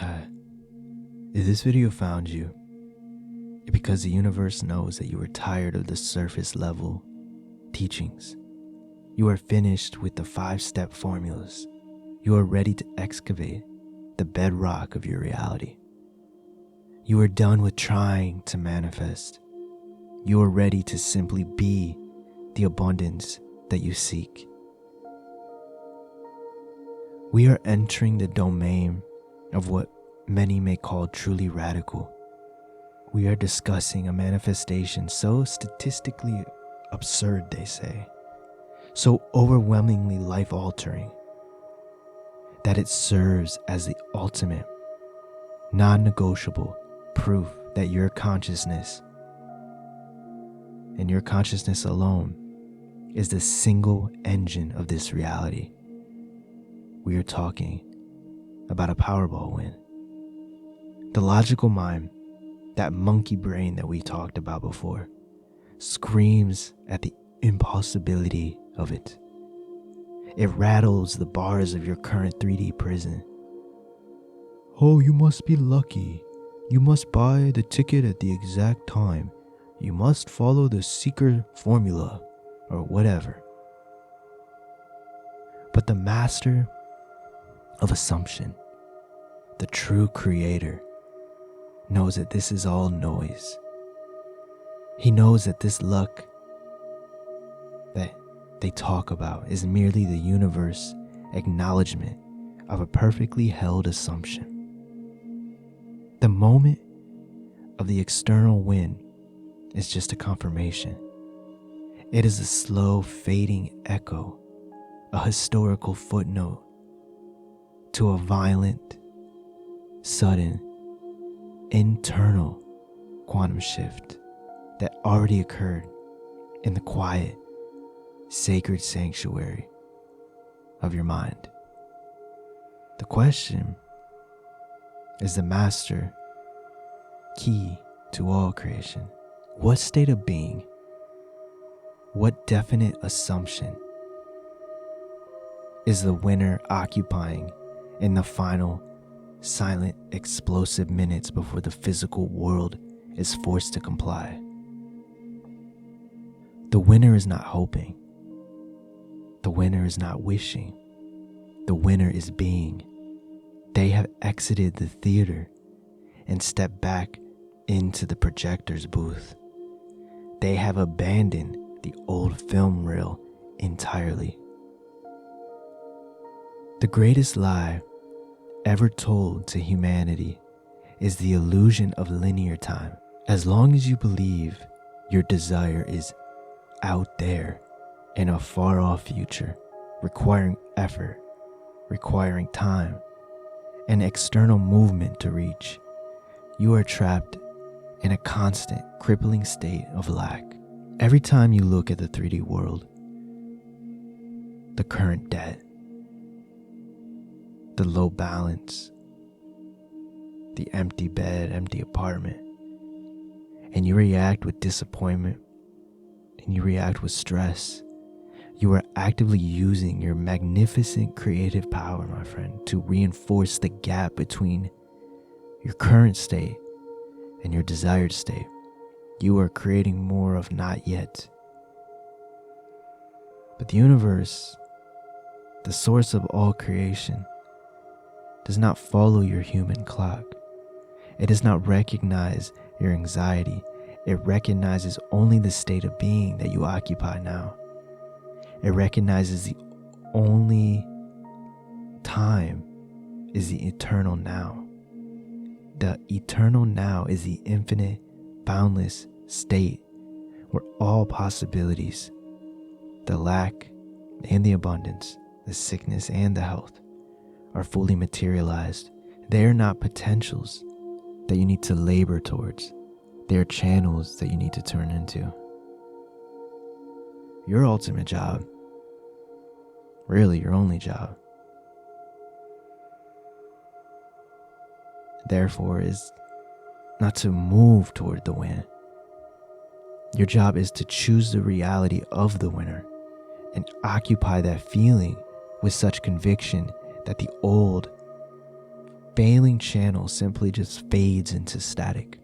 Hi. If this video found you, it's because the universe knows that you are tired of the surface level teachings. You are finished with the 5-step formulas. You are ready to excavate the bedrock of your reality. You are done with trying to manifest. You are ready to simply be the abundance that you seek. We are entering the domain of what many may call truly radical. We are discussing a manifestation so statistically absurd, they say, so overwhelmingly life-altering, that it serves as the ultimate, non-negotiable proof that your consciousness, and your consciousness alone, is the single engine of this reality. We are talking about a Powerball win. The logical mind, that monkey brain that we talked about before, screams at the impossibility of it. It rattles the bars of your current 3D prison. Oh, you must be lucky. You must buy the ticket at the exact time. You must follow the seeker formula, or whatever. But the master of assumption, the true creator, knows that this is all noise. He knows that this luck that they talk about is merely the universe acknowledgement of a perfectly held assumption. The moment of the external win is just a confirmation. It is a slow fading echo, a historical footnote to a violent, sudden, internal quantum shift that already occurred in the quiet, sacred sanctuary of your mind. The question is the master key to all creation. What state of being, what definite assumption is the winner occupying in the final, silent, explosive minutes before the physical world is forced to comply? The winner is not hoping. The winner is not wishing. The winner is being. They have exited the theater and stepped back into the projector's booth. They have abandoned the old film reel entirely. The greatest lie ever told to humanity is the illusion of linear time. As long as you believe your desire is out there in a far-off future, requiring effort, requiring time, and external movement to reach, you are trapped in a constant, crippling state of lack. Every time you look at the 3D world, the current debt, the low balance, the empty bed, empty apartment, and you react with disappointment, and you react with stress, you are actively using your magnificent creative power, my friend, to reinforce the gap between your current state and your desired state. You are creating more of not yet. But the universe, the source of all creation, does not follow your human clock. It does not recognize your anxiety. It recognizes only the state of being that you occupy now. It recognizes the only time is the eternal now. The eternal now is the infinite, boundless state where all possibilities, the lack and the abundance, the sickness and the health, are fully materialized. They are not potentials that you need to labor towards. They are channels that you need to turn into. Your ultimate job, really your only job, therefore, is not to move toward the win. Your job is to choose the reality of the winner and occupy that feeling with such conviction that the old failing channel simply just fades into static.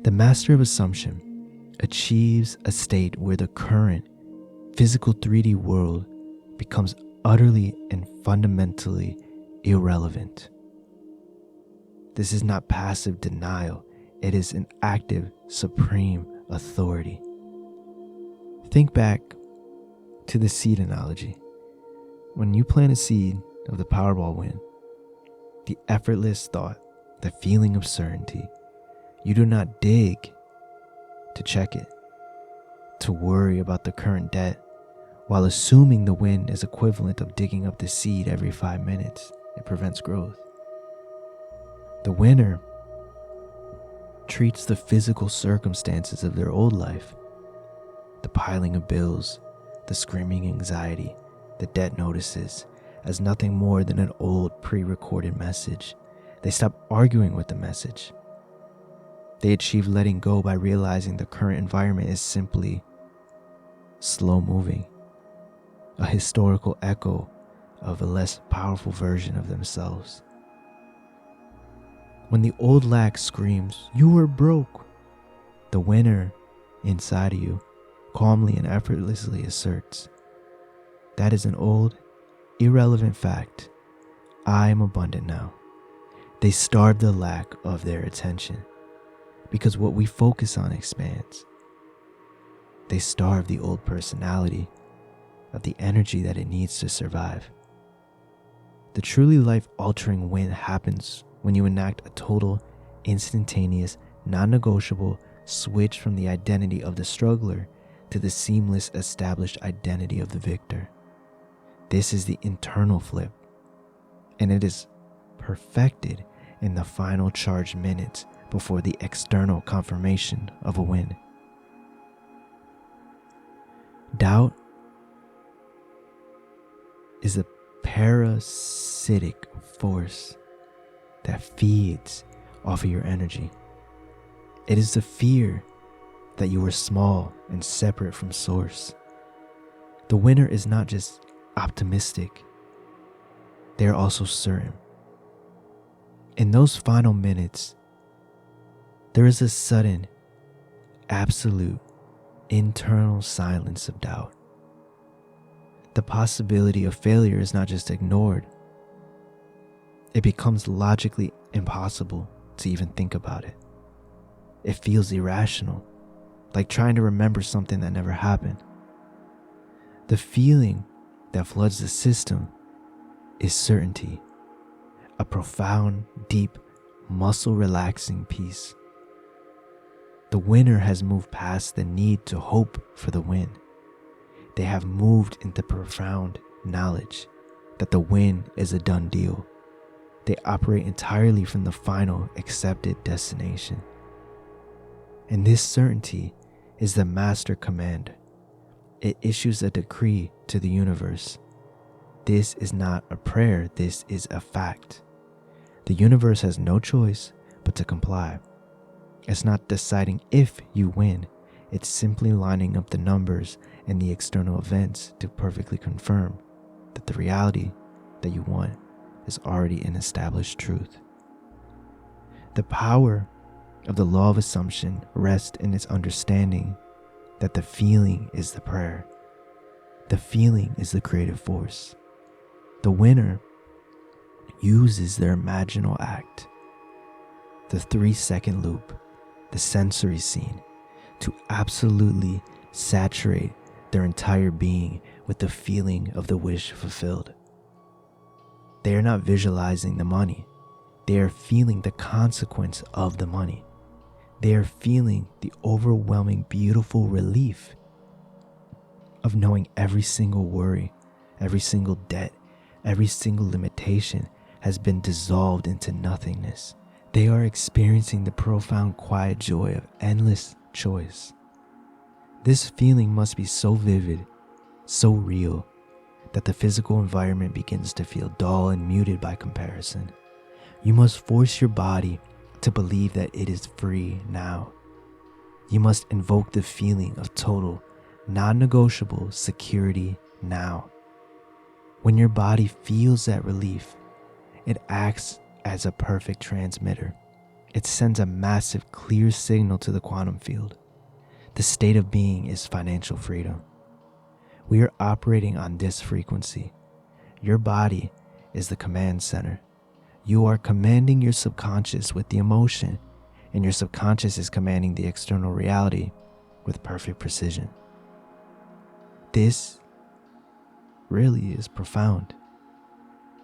The master of assumption achieves a state where the current physical 3D world becomes utterly and fundamentally irrelevant. This is not passive denial, it is an active, supreme authority. Think back to the seed analogy. When you plant a seed of the Powerball win, the effortless thought, the feeling of certainty, you do not dig to check it, to worry about the current debt, while assuming the win is equivalent of digging up the seed every 5 minutes. It prevents growth. The winner treats the physical circumstances of their old life, the piling of bills, the screaming anxiety, the debt notices, as nothing more than an old pre-recorded message. They stop arguing with the message. They achieve letting go by realizing the current environment is simply slow moving, a historical echo of a less powerful version of themselves. When the old lack screams, "You were broke," the winner inside of you calmly and effortlessly asserts, "That is an old, irrelevant fact. I am abundant now." They starve the lack of their attention, because what we focus on expands. They starve the old personality of the energy that it needs to survive. The truly life-altering win happens when you enact a total, instantaneous, non-negotiable switch from the identity of the struggler to the seamless, established identity of the victor. This is the internal flip, and it is perfected in the final charged minutes before the external confirmation of a win. Doubt is a parasitic force that feeds off of your energy. It is the fear that you are small and separate from source. The winner is not just optimistic, they are also certain. In those final minutes, there is a sudden, absolute, internal silence of doubt. The possibility of failure is not just ignored, it becomes logically impossible to even think about it. It feels irrational, like trying to remember something that never happened. The feeling that floods the system is certainty, a profound, deep, muscle-relaxing peace. The winner has moved past the need to hope for the win. They have moved into profound knowledge that the win is a done deal. They operate entirely from the final accepted destination. And this certainty is the master command. It issues a decree to the universe. This is not a prayer, this is a fact. The universe has no choice but to comply. It's not deciding if you win, it's simply lining up the numbers and the external events to perfectly confirm that the reality that you want is already an established truth. The power of the law of assumption rests in its understanding that the feeling is the prayer. The feeling is the creative force. The winner uses their imaginal act, the 3-second loop, the sensory scene, to absolutely saturate their entire being with the feeling of the wish fulfilled. They are not visualizing the money. They are feeling the consequence of the money. They are feeling the overwhelming, beautiful relief of knowing every single worry, every single debt, every single limitation has been dissolved into nothingness. They are experiencing the profound, quiet joy of endless choice. This feeling must be so vivid, so real, that the physical environment begins to feel dull and muted by comparison. You must force your body to believe that it is free now. You must invoke the feeling of total, non-negotiable security now. When your body feels that relief, It acts as a perfect transmitter. It sends a massive, clear signal to the quantum field. The state of being is financial freedom. We are operating on this frequency. Your body is the command center. You are commanding your subconscious with the emotion, and your subconscious is commanding the external reality with perfect precision. This really is profound,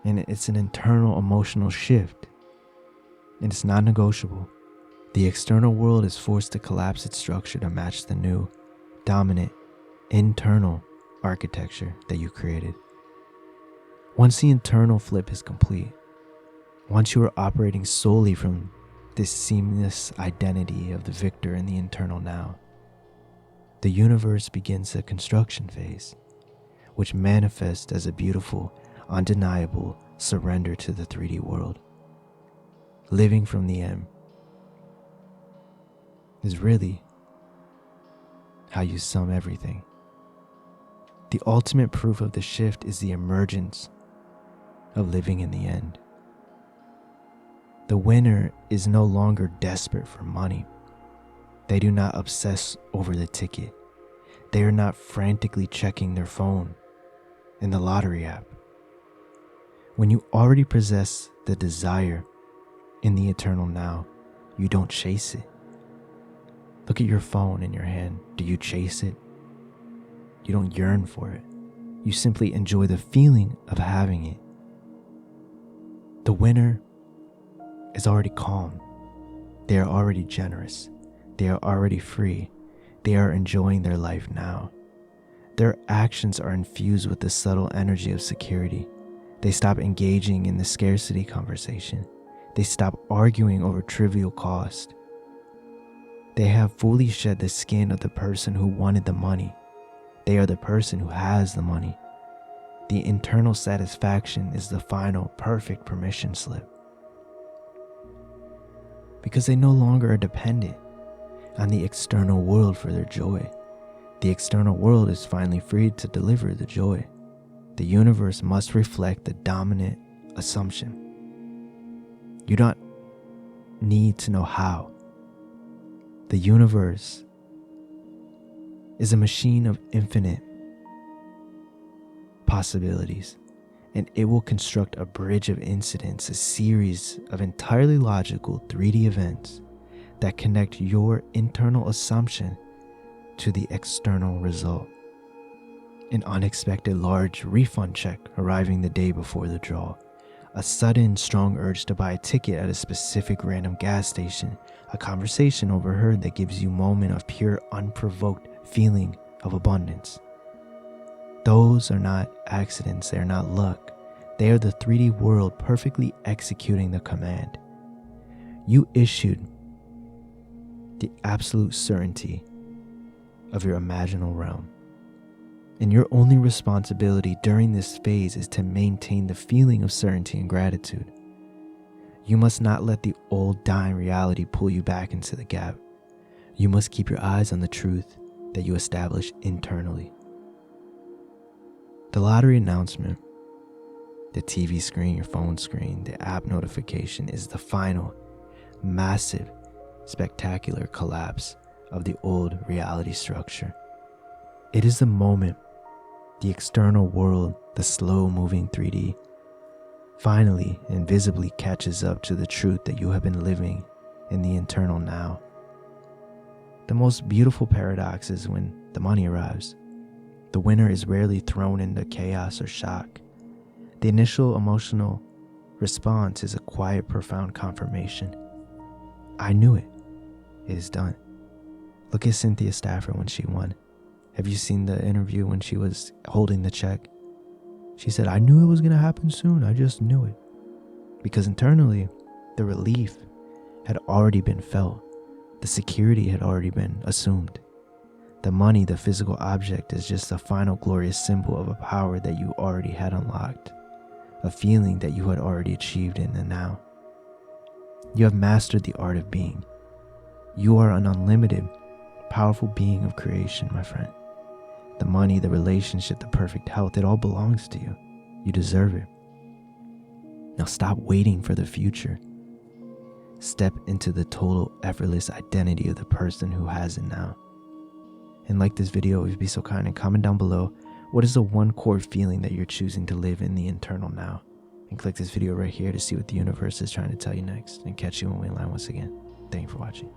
and it's an internal emotional shift, and it's non-negotiable. The external world is forced to collapse its structure to match the new, dominant, internal architecture that you created. Once the internal flip is complete, once you are operating solely from this seamless identity of the victor in the internal now, the universe begins a construction phase, which manifests as a beautiful, undeniable surrender to the 3D world. Living from the M is really how you sum everything. The ultimate proof of the shift is the emergence of living in the end. The winner is no longer desperate for money. They do not obsess over the ticket. They are not frantically checking their phone in the lottery app. When you already possess the desire in the eternal now, you don't chase it. Look at your phone in your hand. Do you chase it? You don't yearn for it. You simply enjoy the feeling of having it. The winner is already calm. They are already generous. They are already free. They are enjoying their life now. Their actions are infused with the subtle energy of security. They stop engaging in the scarcity conversation. They stop arguing over trivial cost. They have fully shed the skin of the person who wanted the money. They are the person who has the money. The internal satisfaction is the final, perfect permission slip. Because they no longer are dependent on the external world for their joy. The external world is finally freed to deliver the joy. The universe must reflect the dominant assumption. You don't need to know how. The universe is a machine of infinite possibilities, and it will construct a bridge of incidents, a series of entirely logical 3D events that connect your internal assumption to the external result. An unexpected large refund check arriving the day before the draw, a sudden strong urge to buy a ticket at a specific random gas station, a conversation overheard that gives you a moment of pure unprovoked feeling of abundance. Those are not accidents, they are not luck. They are the 3D world perfectly executing the command. You issued the absolute certainty of your imaginal realm. And your only responsibility during this phase is to maintain the feeling of certainty and gratitude. You must not let the old dying reality pull you back into the gap. You must keep your eyes on the truth that you establish internally. The lottery announcement, the TV screen, your phone screen, the app notification is the final, massive, spectacular collapse of the old reality structure. It is the moment the external world, the slow-moving 3D, finally and visibly catches up to the truth that you have been living in the internal now. The most beautiful paradox is when the money arrives. The winner is rarely thrown into chaos or shock. The initial emotional response is a quiet, profound confirmation. I knew it. It is done. Look at Cynthia Stafford when she won. Have you seen the interview when she was holding the check? She said, I knew it was going to happen soon. I just knew it. Because internally, the relief had already been felt. The security had already been assumed. The money, the physical object, is just a final glorious symbol of a power that you already had unlocked, a feeling that you had already achieved in the now. You have mastered the art of being. You are an unlimited, powerful being of creation, my friend. The money, the relationship, the perfect health, it all belongs to you. You deserve it. Now stop waiting for the future. Step into the total effortless identity of the person who has it now. And like this video, if you'd be so kind and comment down below, what is the one core feeling that you're choosing to live in the internal now? And click this video right here to see what the universe is trying to tell you next, and catch you when we land once again. Thank you for watching.